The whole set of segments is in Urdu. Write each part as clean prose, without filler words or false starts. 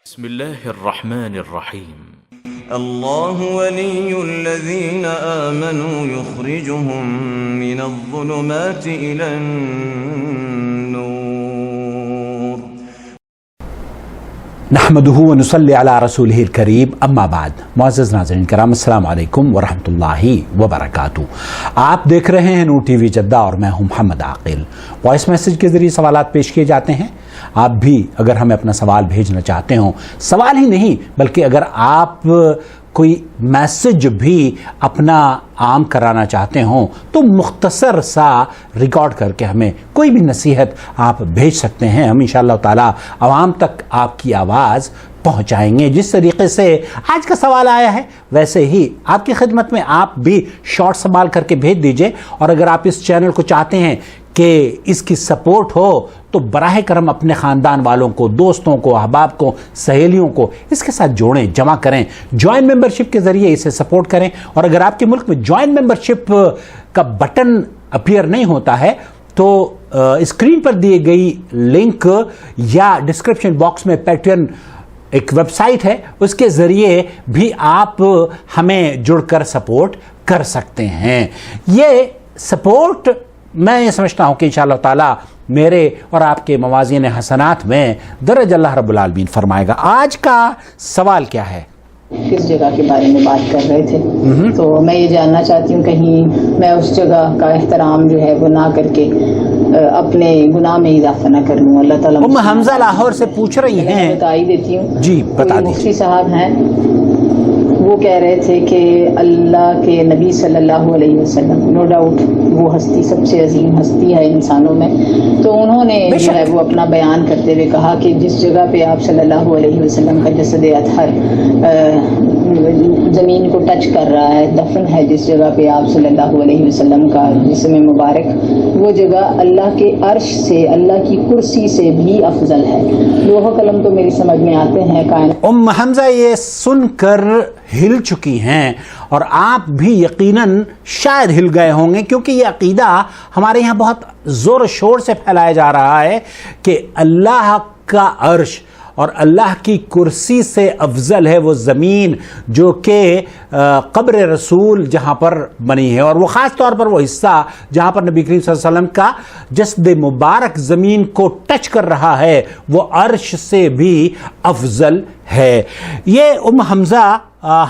بسم الله الرحمن الرحيم الله ولي الذين آمنوا يخرجهم من الظلمات إلى النور نحمده ونصلي على رسوله الكريم اما بعد معزز ناظرین کرام السلام علیکم ورحمۃ اللہ وبرکاتہ۔ آپ دیکھ رہے ہیں نور ٹی وی جدہ اور میں ہوں محمد عاقل۔ وائس میسج کے ذریعے سوالات پیش کیے جاتے ہیں۔ آپ بھی اگر ہمیں اپنا سوال بھیجنا چاہتے ہوں، سوال ہی نہیں بلکہ اگر آپ کوئی میسج بھی اپنا عام کرانا چاہتے ہوں تو مختصر سا ریکارڈ کر کے ہمیں کوئی بھی نصیحت آپ بھیج سکتے ہیں۔ ہم انشاءاللہ تعالی عوام تک آپ کی آواز پہنچائیں گے۔ جس طریقے سے آج کا سوال آیا ہے ویسے ہی آپ کی خدمت میں آپ بھی شارٹ سوال کر کے بھیج دیجئے، اور اگر آپ اس چینل کو چاہتے ہیں کہ اس کی سپورٹ ہو تو براہ کرم اپنے خاندان والوں کو، دوستوں کو، احباب کو، سہیلیوں کو اس کے ساتھ جوڑیں، جمع کریں، جوائن ممبرشپ کے ذریعے اسے سپورٹ کریں۔ اور اگر آپ کے ملک میں جوائن ممبرشپ کا بٹن اپیئر نہیں ہوتا ہے تو اسکرین پر دی گئی لنک یا ڈسکرپشن باکس میں پیٹرن ایک ویب سائٹ ہے، اس کے ذریعے بھی آپ ہمیں جڑ کر سپورٹ کر سکتے ہیں۔ یہ سپورٹ میں یہ سمجھتا ہوں کہ انشاءاللہ تعالی میرے اور آپ کے موازین حسنات میں درج اللہ رب العالمین فرمائے گا۔ آج کا سوال کیا ہے؟ کس جگہ کے بارے میں بات کر رہے تھے، تو میں یہ جاننا چاہتی ہوں کہیں میں اس جگہ کا احترام جو ہے وہ نہ کر کے اپنے گناہ میں اضافہ نہ کر لوں۔ اللہ تعالیٰ ام حمزہ لاہور سے پوچھ رہی ہیں، بتا ہی دیتی ہوں۔ جی بتا دیجیے۔ مفتی صاحب ہیں، وہ کہہ رہے تھے کہ اللہ کے نبی صلی اللہ علیہ وسلم نو ڈاؤٹ وہ ہستی سب سے عظیم ہستی ہے انسانوں میں، تو انہوں نے جو ہے وہ اپنا بیان کرتے ہوئے کہا کہ جس جگہ پہ آپ صلی اللہ علیہ وسلم کا جسد اطہر زمین کو ٹچ کر رہا ہے، دفن ہے جس جگہ پہ آپ صلی اللہ علیہ وسلم کا جسم مبارک، وہ جگہ اللہ کے عرش سے، اللہ کی کرسی سے بھی افضل ہے۔ لوح و قلم تو میری سمجھ میں آتے ہیں کائنات۔ ام حمزہ یہ سن کر ہل چکی ہیں، اور آپ بھی یقیناً شاید ہل گئے ہوں گے، کیونکہ یہ عقیدہ ہمارے یہاں بہت زور و شور سے پھیلایا جا رہا ہے کہ اللہ کا عرش اور اللہ کی کرسی سے افضل ہے وہ زمین جو کہ قبر رسول جہاں پر بنی ہے، اور وہ خاص طور پر وہ حصہ جہاں پر نبی کریم صلی اللہ علیہ وسلم کا جسد مبارک زمین کو ٹچ کر رہا ہے وہ عرش سے بھی افضل ہے۔ یہ ام حمزہ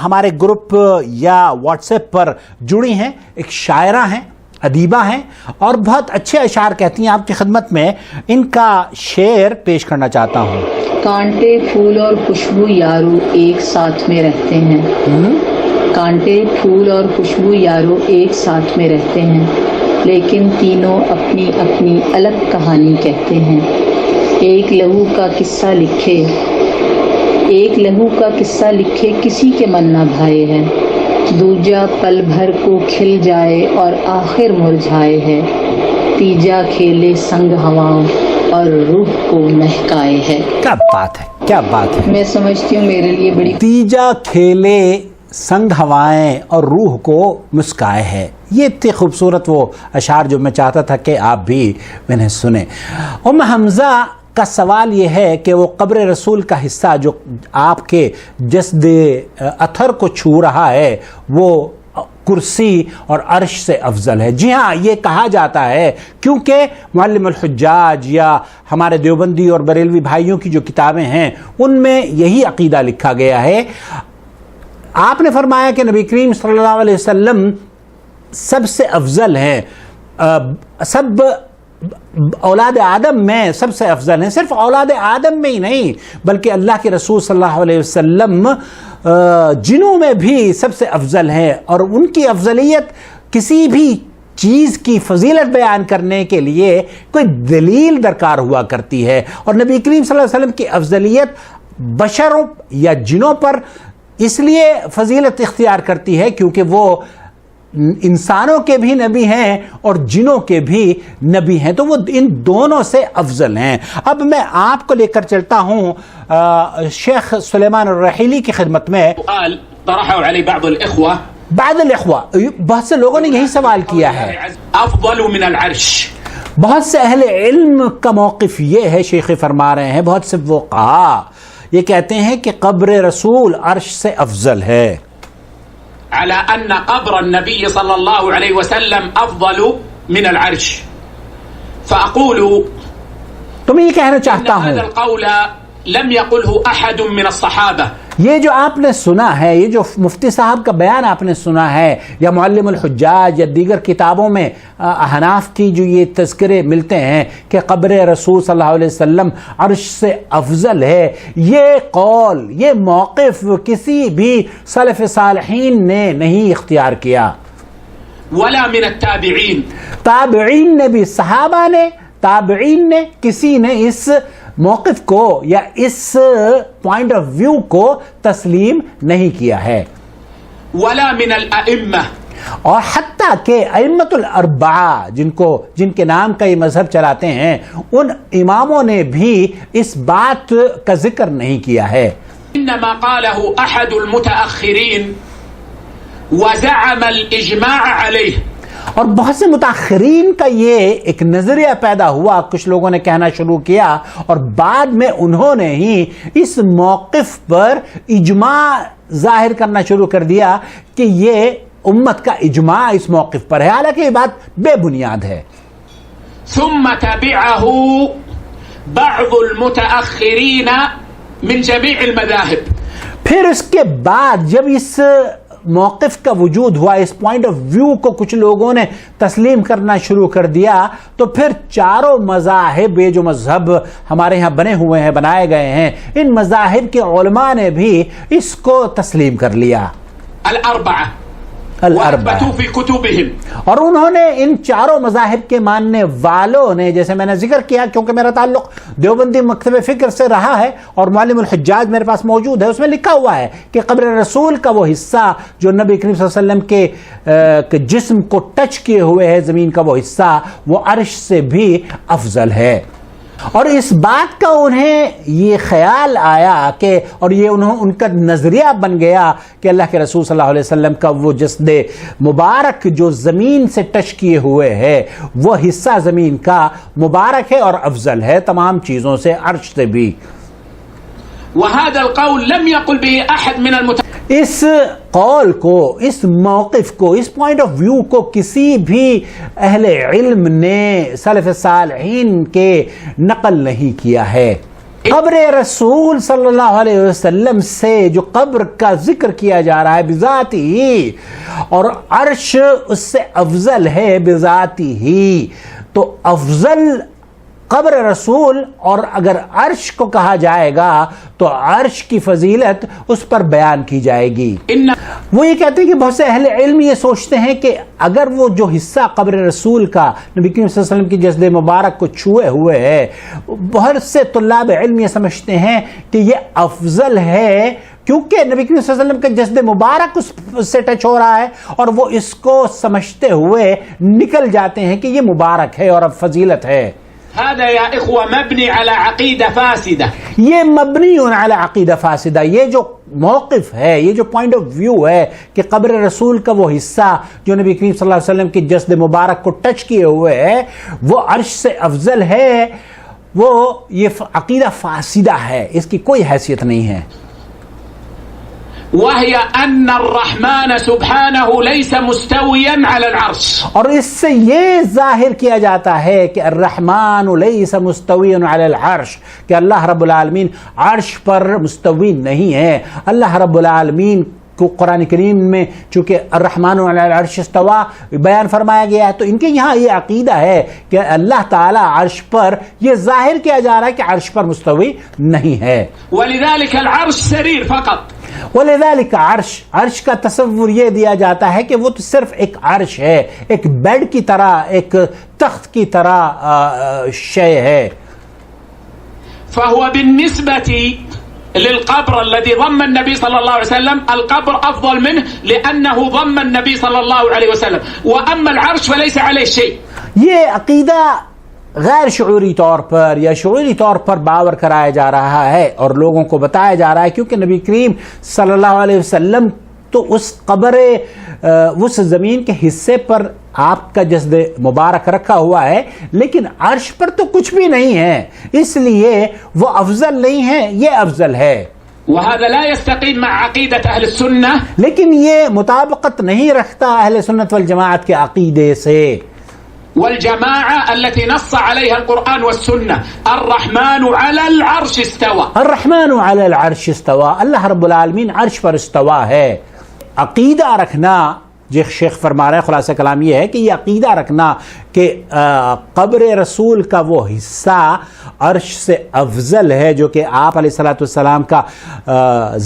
ہمارے گروپ یا واٹس ایپ پر جڑی ہیں، ایک شاعرہ ہیں، ادیبہ ہیں، اور بہت اچھے اشعار کہتی ہیں۔ آپ کی خدمت میں ان کا شعر پیش کرنا چاہتا ہوں۔ کانٹے پھول اور خوشبو یارو ایک ساتھ میں رہتے ہیں، کانٹے پھول اور خوشبو یارو ایک ساتھ میں رہتے ہیں، لیکن تینوں اپنی اپنی الگ کہانی کہتے ہیں۔ ایک لہو کا قصہ لکھے کسی کے من نہ بھائے ہے، دوجا پل بھر کو کھل جائے اور آخر مرجھائے ہے، تیجا کھیلے سنگ ہواؤں اور روح کو مہکائے ہے۔ کیا بات ہے، کیا بات ہے۔ میں سمجھتی ہوں میرے لیے بڑی تیجا کھیلے سنگ ہوائیں اور روح کو مسکائے ہے، یہ اتنے خوبصورت وہ اشعار جو میں چاہتا تھا کہ آپ بھی انہیں سنیں۔ ام حمزہ کا سوال یہ ہے کہ وہ قبر رسول کا حصہ جو آپ کے جسد اطہر کو چھو رہا ہے وہ کرسی اور عرش سے افضل ہے۔ جی ہاں، یہ کہا جاتا ہے کیونکہ معلم الحجاج یا ہمارے دیوبندی اور بریلوی بھائیوں کی جو کتابیں ہیں ان میں یہی عقیدہ لکھا گیا ہے۔ آپ نے فرمایا کہ نبی کریم صلی اللہ علیہ وسلم سب سے افضل ہیں، سب اولاد آدم میں سب سے افضل ہیں، صرف اولاد آدم میں ہی نہیں بلکہ اللہ کے رسول صلی اللہ علیہ وسلم جنوں میں بھی سب سے افضل ہیں، اور ان کی افضلیت کسی بھی چیز کی فضیلت بیان کرنے کے لیے کوئی دلیل درکار ہوا کرتی ہے، اور نبی کریم صلی اللہ علیہ وسلم کی افضلیت بشروں یا جنوں پر اس لیے فضیلت اختیار کرتی ہے کیونکہ وہ انسانوں کے بھی نبی ہیں اور جنوں کے بھی نبی ہیں، تو وہ ان دونوں سے افضل ہیں۔ اب میں آپ کو لے کر چلتا ہوں شیخ سلیمان الرحیلی کی خدمت میں۔ طرحه علي بعض الإخوة بہت سے لوگوں نے یہی سوال کیا ہے، أفضل من العرش۔ بہت سے اہل علم کا موقف یہ ہے، شیخ فرما رہے ہیں، بہت سے فقہا یہ کہتے ہیں کہ قبر رسول عرش سے افضل ہے. على أن قبر النبي صلى الله عليه وسلم أفضل من العرش. فأقول تو میں یہ کہنا إن چاہتا ہوں هذا القول لم يقله أحد من الصحابة. یہ جو آپ نے سنا ہے، یہ جو مفتی صاحب کا بیان آپ نے سنا ہے، یا معلم الحجاج یا دیگر کتابوں میں احناف کی جو یہ تذکرے ملتے ہیں کہ قبر رسول صلی اللہ علیہ وسلم عرش سے افضل ہے، یہ قول، یہ موقف کسی بھی سلف صالحین نے نہیں اختیار کیا، ولا من التابعين. تابعین نے بھی، صحابہ نے، تابعین نے، کسی نے اس موقف کو یا اس پوائنٹ آف ویو کو تسلیم نہیں کیا ہے. ولا من الأئمة. اور حتیٰ کہ ائمۃ الاربعہ جن کے نام کا یہ مذہب چلاتے ہیں، ان اماموں نے بھی اس بات کا ذکر نہیں کیا ہے. إنما قاله أحد المتأخرين وزعم الإجماع عليه. اور بہت سے متاخرین کا یہ ایک نظریہ پیدا ہوا، کچھ لوگوں نے کہنا شروع کیا اور بعد میں انہوں نے ہی اس موقف پر اجماع ظاہر کرنا شروع کر دیا کہ یہ امت کا اجماع اس موقف پر ہے، حالانکہ یہ بات بے بنیاد ہے. ثم تبعه بعض المتأخرين من جميع المذاهب. پھر اس کے بعد جب اس موقف کا وجود ہوا، اس پوائنٹ آف ویو کو کچھ لوگوں نے تسلیم کرنا شروع کر دیا، تو پھر چاروں مذاہب، یہ جو مذہب ہمارے ہاں بنے ہوئے ہیں، بنائے گئے ہیں، ان مذاہب کے علماء نے بھی اس کو تسلیم کر لیا. الأربعة الاربعہ، وأثبتوا في كتبهم. اور انہوں نے ان چاروں مذاہب کے ماننے والوں نے، جیسے میں نے ذکر کیا، کیونکہ میرا تعلق دیوبندی مکتب فکر سے رہا ہے اور معلم الحجاج میرے پاس موجود ہے، اس میں لکھا ہوا ہے کہ قبر رسول کا وہ حصہ جو نبی کریم صلی اللہ علیہ وسلم کے جسم کو ٹچ کیے ہوئے ہے، زمین کا وہ حصہ، وہ عرش سے بھی افضل ہے. اور اس بات کا انہیں یہ خیال آیا کہ، اور یہ ان کا نظریہ بن گیا کہ اللہ کے رسول صلی اللہ علیہ وسلم کا وہ جسد مبارک جو زمین سے ٹچ کیے ہوئے ہے، وہ حصہ زمین کا مبارک ہے اور افضل ہے تمام چیزوں سے، عرش سے بھی. وهذا القول لم يقل به أحد من اس قول کو، اس موقف کو، اس پوائنٹ آف ویو کو کسی بھی اہل علم نے سلف صالحین کے نقل نہیں کیا ہے. قبر رسول صلی اللہ علیہ وسلم سے جو قبر کا ذکر کیا جا رہا ہے بذاتی ہی، اور عرش اس سے افضل ہے بذاتی ہی، تو افضل قبر رسول، اور اگر عرش کو کہا جائے گا تو عرش کی فضیلت اس پر بیان کی جائے گی. وہ یہ کہتے ہیں کہ بہت سے اہل علم یہ سوچتے ہیں کہ اگر وہ جو حصہ قبر رسول کا نبی کریم صلی اللہ علیہ وسلم کی جسد مبارک کو چھوئے ہوئے ہے، بہت سے طلاب علم یہ سمجھتے ہیں کہ یہ افضل ہے کیونکہ نبی کریم صلی اللہ علیہ وسلم کا جسد مبارک اس سے ٹچ ہو رہا ہے، اور وہ اس کو سمجھتے ہوئے نکل جاتے ہیں کہ یہ مبارک ہے اور اب فضیلت ہے. هذا يا إخوة مبني على عقيدة فاسدة. یہ مبنی علی عقیدہ فاسدہ، یہ جو موقف ہے، یہ جو پوائنٹ آف ویو ہے کہ قبر رسول کا وہ حصہ جو نبی کریم صلی اللہ علیہ وسلم کی جسد مبارک کو ٹچ کیے ہوئے ہے وہ عرش سے افضل ہے، وہ یہ عقیدہ فاسدہ ہے، اس کی کوئی حیثیت نہیں ہے. وهي أن الرحمن سبحانه ليس مستويا على العرش. اور اس سے یہ ظاہر کیا جاتا ہے کہ الرحمن ليس مستويا على العرش، کہ اللہ رب العالمین عرش پر مستوی نہیں ہے. اللہ رب العالمین کو قرآن کریم میں چونکہ الرحمن علی العرش استوى بیان فرمایا گیا ہے، تو ان کے یہاں یہ عقیدہ ہے کہ اللہ تعالی عرش پر، یہ ظاہر کیا جا رہا ہے کہ عرش پر مستوی نہیں ہے. ولذلك العرش سرير فقط. ولذلك عرش کا تصور یہ دیا جاتا ہے کہ وہ تو صرف ایک عرش ہے، ایک بیڈ کی طرح، ایک تخت کی طرح شے ہے. فهو بالنسبة للقبر الذي ضم النبي صلى الله عليه وسلم القبر أفضل منه لأنه ضم النبي صلى الله عليه وسلم، وأما العرش فليس عليه شيء. یہ عقیدہ غیر شعوری طور پر یا شعوری طور پر باور کرایا جا رہا ہے اور لوگوں کو بتایا جا رہا ہے، کیونکہ نبی کریم صلی اللہ علیہ وسلم تو اس قبر اس زمین کے حصے پر آپ کا جسد مبارک رکھا ہوا ہے، لیکن عرش پر تو کچھ بھی نہیں ہے، اس لیے وہ افضل نہیں ہے، یہ افضل ہے۔ وهذا لا يستقيم مع عقيدة أهل السنة، لیکن یہ مطابقت نہیں رکھتا اہل سنت والجماعت کے عقیدے سے۔ والجماعة التي نص عليها القرآن والسنة الرحمن على العرش استوى، الرحمن علی العرش استوى، اللہ رب العالمین عرش پر استوا ہے۔ عقیدہ رکھنا، جو شیخ فرما رہے ہیں خلاصہ کلام یہ ہے کہ یہ عقیدہ رکھنا کہ قبر رسول کا وہ حصہ عرش سے افضل ہے جو کہ آپ علیہ الصلوۃ والسلام کا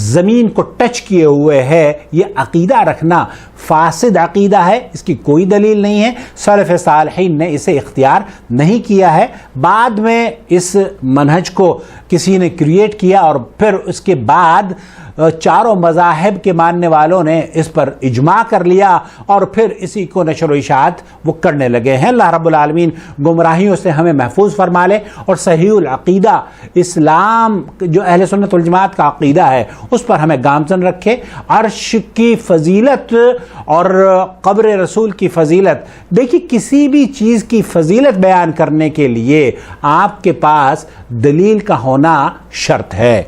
زمین کو ٹچ کیے ہوئے ہے، یہ عقیدہ رکھنا فاسد عقیدہ ہے، اس کی کوئی دلیل نہیں ہے، سلف صالحین نے اسے اختیار نہیں کیا ہے، بعد میں اس منہج کو کسی نے کریٹ کیا اور پھر اس کے بعد چاروں مذاہب کے ماننے والوں نے اس پر اجماع کر لیا اور پھر اسی کو نشر و اشاعت وہ کرنے لگے ہیں۔ اللہ رب العالمین گمراہیوں سے ہمیں محفوظ فرما لے اور صحیح العقیدہ اسلام جو اہل سنت والجماعت کا عقیدہ ہے اس پر ہمیں گامزن رکھے۔ عرش کی فضیلت اور قبر رسول کی فضیلت، دیکھیے کسی بھی چیز کی فضیلت بیان کرنے کے لیے آپ کے پاس دلیل کا ہونا شرط ہے۔